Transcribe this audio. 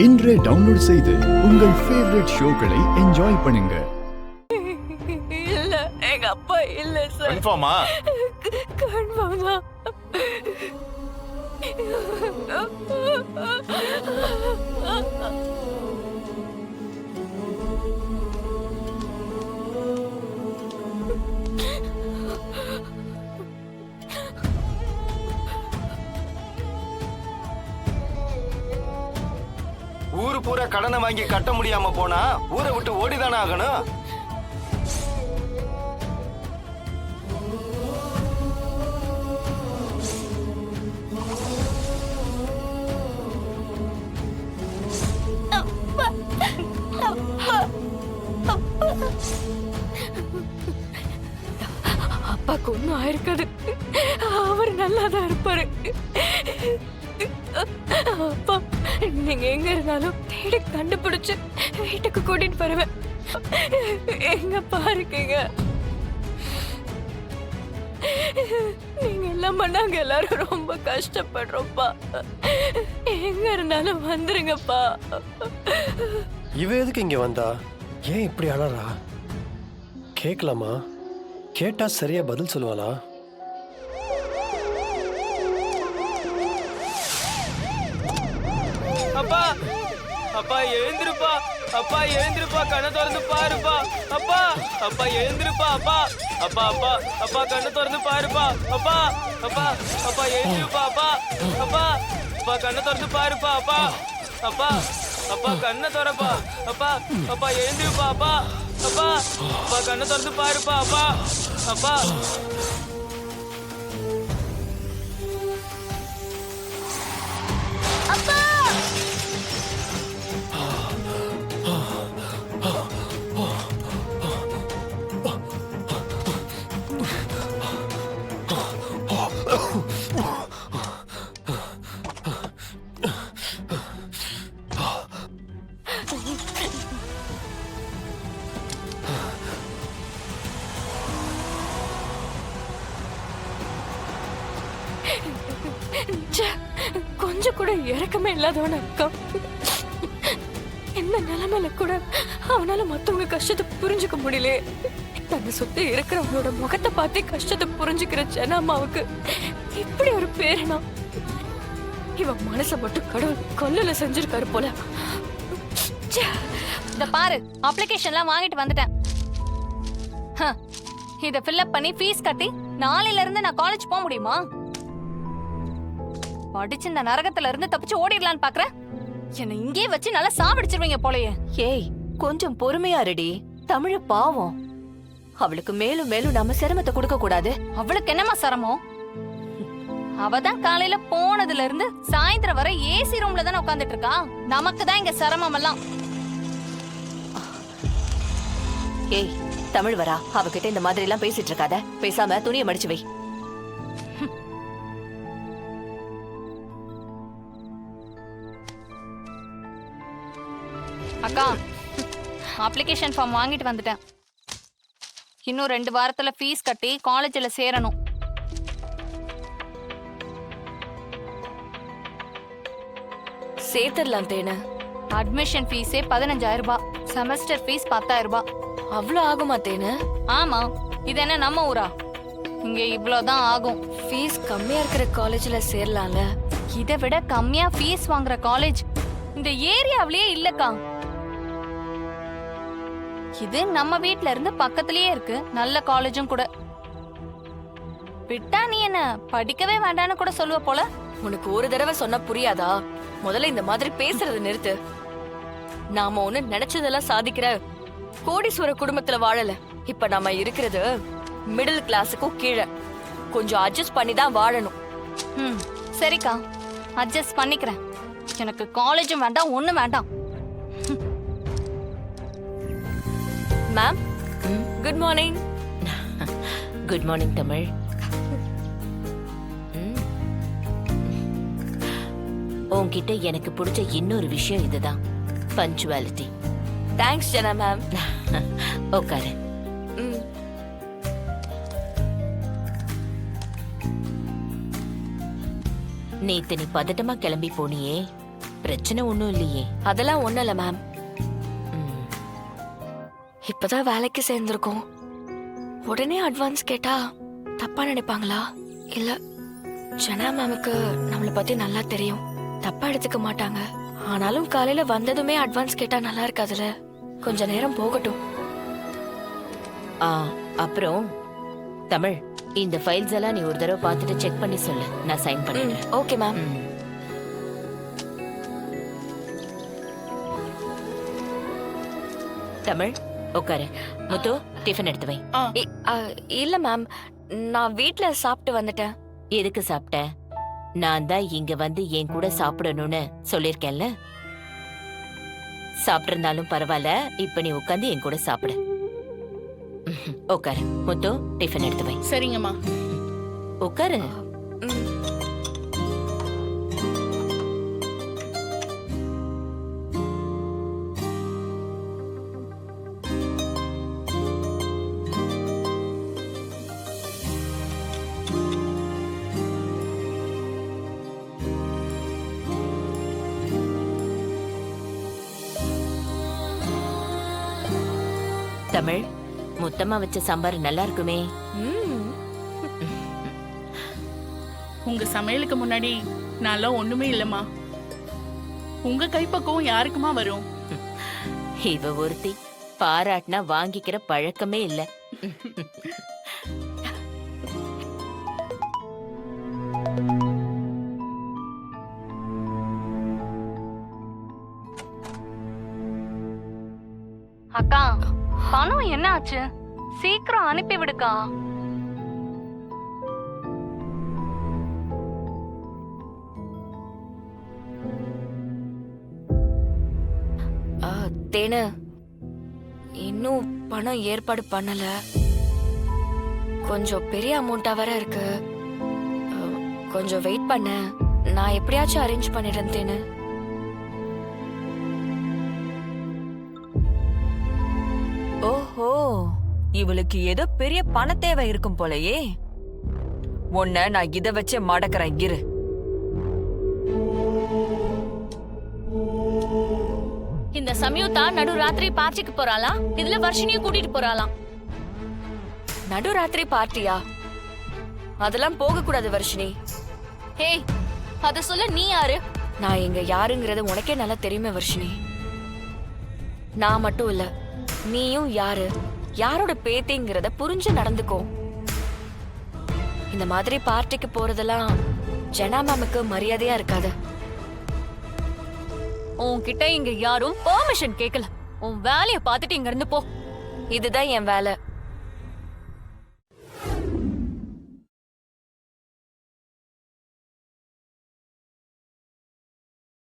இன்றே டவுன்லோட் செய்து உங்கள் ஃபேவரட் ஷோக்களை என்ஜாய் பண்ணுங்க. இல்ல எங்க அப்பா இல்ல சார். கன்ஃபார்மா? கன்ஃபார்ம் தான். ஊரு பூரா கடனை வாங்கி கட்ட முடியாம போனா ஊரை விட்டு ஓடிதானே ஆகணும். அப்பாக்கு ஒன்னும் ஆயிருக்காது. அவர் நல்லாதான் இருப்பாரு. அப்பா நீங்க எங்க இருந்தாலும் தேடி கண்டுபிடிச்சு வீட்டுக்கு கூட்டிட்டு வருவேன். எங்க பாருக்கீங்க, நீங்க எல்லாம் நாங்க எல்லாரும் ரொம்ப கஷ்டப்படுறோம்ப்பா. எங்க இருந்தாலும் வந்துருங்கப்பா. இவ எதுக்கு இங்க வந்தா? ஏன் இப்படி அழறா? கேட்கலாமா? கேட்டா சரியா பதில் சொல்லுவாளா? அப்பா அப்பா எழுந்திருப்பா, அப்பா எழுந்திருப்பா, கண்ணை திறந்து பாருப்பா. அப்பா அப்பா எழுந்திருப்பா, அப்பா அப்பா அப்பா அப்பா கண்ணை திறந்து பாருப்பா. அப்பா அப்பா அப்பா எழுந்திருப்பா, அப்பா அப்பா அப்பா கண்ணை திறந்து பாருப்பா. அப்பா அப்பா அப்பா கண்ணை திறப்பா. அப்பா அப்பா எழுந்திருப்பா, அப்பா அப்பா அப்பா கண்ணை திறந்து பாருப்பா. அப்பா அப்பா கொஞ்சம் கூட இறக்கமே இல்லாதவன அக்கா. என்ன நிலைமையில கூட அவனால மத்தவங்க கஷ்டத்தை புரிஞ்சுக்க முடியல. தன்னை சுத்தி இருக்கிறவங்களோட முகத்தை பார்த்து கஷ்டத்தை புரிஞ்சுக்கிற ஜனம்மாவுக்கு இப்படி ஒரு பேரனா? இவன் மனசை மட்டும் கடவுள் கொல்லல செஞ்சிருக்காரு போல. இத பாரு, அப்ளிகேஷன்லாம் வாங்கிட்டு வந்துட்டேன். இத ஃபில் பண்ணி ஃபீஸ் கட்டி நாளையில இருந்து நான் காலேஜ் போக முடியுமா? படிச்சு இந்த நரகத்துல இருந்து தப்பிச்சு ஓடிடலான்னு பாக்குறேன். என்ன இங்கே வச்சு நல்லா சாவடிச்சிருவீங்க போலயே. ஏய், கொஞ்சம் பொறுமையா இருடி. தமிழ் பாவம், அவளுக்கு மேலும் மேலும் நாம சிரமத்தை கொடுக்க கூடாது. அவளுக்கு என்னமா சிரமம்? அவதான் காலையில போனதுல இருந்து சாயந்தரம் வரை ஏசி ரூம்ல தானே உட்காந்துட்டு இருக்கா. நமக்கு தான் இங்க சிரமம் எல்லாம். ஏய், தமிழ் வரா, அவகிட்ட இந்த மாதிரி எல்லாம் பேசிட்டு இருக்காத. பேசாம துணியை மடிச்சு வை. அக்கா, அப்ளிகேஷன் ஃபார்ம் வாங்கிட்டு வந்துட்டேன். இன்னும் 2 வாரத்துல ஃபீஸ் கட்டி காலேஜ்ல சேரணும். சேர்த்தரலாம் தேன. அட்மிஷன் ஃபீஸே 15,000 ரூபாய், செமஸ்டர் ஃபீஸ் 10,000 ரூபாய். அவ்வளவு ஆகுமா தேன? ஆமா, இது என்ன நம்ம ஊரா? இங்க இவ்வளவுதான் ஆகும். ஃபீஸ் கம்மியா இருக்கிற காலேஜ்ல சேரலாம்ல. இதை விட கம்மியா ஃபீஸ் வாங்குற காலேஜ் இந்த ஏரியாவிலேயே இல்லக்கா. இது நம்ம வீட்ல இருந்து பக்கத்திலேயே இருக்கு, நல்ல காலேஜும் கூட. விட்டா நீ என்ன படிக்கவே வேண்டான்னு கூட சொல்லுவ போல. உனக்கு ஒரு தடவை சொன்னா புரியாதா? முதல்ல இந்த மாதிரி பேசுறத நிறுத்து. நாம ஒண்ணு நினைச்சதெல்லாம் சாதிக்கிற கோடீஸ்வர குடும்பத்துல வாழல. இப்ப நாம இருக்கிறது மிடில் கிளாஸுக்கும் கீழே. கொஞ்சம் அட்ஜஸ்ட் பண்ணி தான் வாழணும். சரிக்கா, அட்ஜஸ்ட் பண்ணிக்கிறேன். எனக்கு காலேஜும் வேண்டாம், ஒண்ணும் வேண்டாம். Ma'am, good morning. Good morning Tamil. உன்கிட்ட எனக்கு பிடிச்ச இன்னொரு விஷயம் இதுதான், பஞ்சுவாலிட்டி. தேங்க்ஸ் ஜனா மேம். உட்காரு. நேத்து நீ பதட்டமா கிளம்பி போனியே, பிரச்சனை ஒண்ணும் இல்லையே. அதெல்லாம் ஒண்ணும் இல்ல மேம். ம், இப்பதான் வேலைக்கு சேர்ந்திருக்கோம். உடனே அட்வான்ஸ் கேட்டா தப்பா நினைப்பாங்களா? இல்ல ஜனா மேமுக்கு நம்மள பத்தி நல்லா தெரியும், தப்பா எடுத்துக்க மாட்டாங்க. ஆனாலும் காலையில வந்ததுமே அட்வான்ஸ் கேட்டா நல்லா இருக்காதுல்ல. கொஞ்ச நேரம் போகட்டும். ஆ, அப்புறம் தமிழ், இந்த ஃபைல்ஸ் எல்லாம் நீ ஒரு தடவை பார்த்துட்டு செக் பண்ணி சொல்லு, நான் சைன் பண்ணிடுறேன். Okay ma'am. ம். தமிழ் உட்காரு. முத்து, டிஃபன் எடுத்து வை. இல்ல மேம், நான் வீட்ல சாப்பிட்டு வந்துட்டேன். எதுக்கு சாப்பிட்ட? நான் தான் இங்க வந்து என் கூட சாப்பிடணும்னு சொல்லிருக்கேன்ல. சாப்பிட்டிருந்தாலும் பரவாயில்ல, இப்ப நீ உட்காந்து என் கூட சாப்பிடு. உட்காரு. முத்து, டிஃபன் எடுத்து வை. சரிங்கம்மா. உட்காரு. ம். தமிழ், முத்தம்மா வச்ச சாம்பார் நல்லா இருக்குமே. ம். உங்க சமையலுக்கு முன்னாடி நான்லாம் ஒண்ணுமே இல்லம்மா. உங்க கைப்பக்குவம் யாருக்குமா வரும்? இவ ஒருத்தி பாராட்டினா வாங்கிக்கிற பழக்கமே இல்ல. அக்கா, பணம் என்ன ஆச்சு? சீக்கிரம் அனுப்பி விடுக்கா. தேனு, இன்னும் பணம் ஏற்பாடு பண்ணல. கொஞ்சம் பெரிய அமௌண்டா வேற இருக்கு. கொஞ்சம் வெயிட் பண்ண, நான் எப்படியாச்சும் அரேஞ்ச் பண்ணிடுறேன் தேனு. ஓஹோ, இவளுக்கு ஏதோ பெரிய பண தேவை இருக்கும் போலயே. உன்னை நான் இத வச்சு மடக்கறேன் இரு. இந்த சமயத்தா நடு ராத்திரி பார்ட்டிக்கு போறாளா? இதுல வர்ஷினியும் கூட்டிட்டு போறாளாம். நடுராத்திரி பார்ட்டியா? அதெல்லாம் போக கூடாது வர்ஷினி. ஹே, அத சொல்ல நீ யாரு? நான் இங்க யாருங்கிறது உனக்கே நல்லா தெரியுமே வர்ஷினி. நான் மட்டும் இல்ல, நீயும் யாரு, யாரோட பேத்திங்கிறத புரிஞ்சு நடந்துக்கோ. இந்த மாதிரி பார்ட்டிக்கு போறதெல்லாம் ஜனா மேமுக்கு மரியாதையா இருக்காது. உன்கிட்ட இங்க யாரும் பெர்மிஷன் கேட்கல. உன் வேலைய பார்த்துட்டு இங்க இருந்து போ. இதுதான் என் வேலை.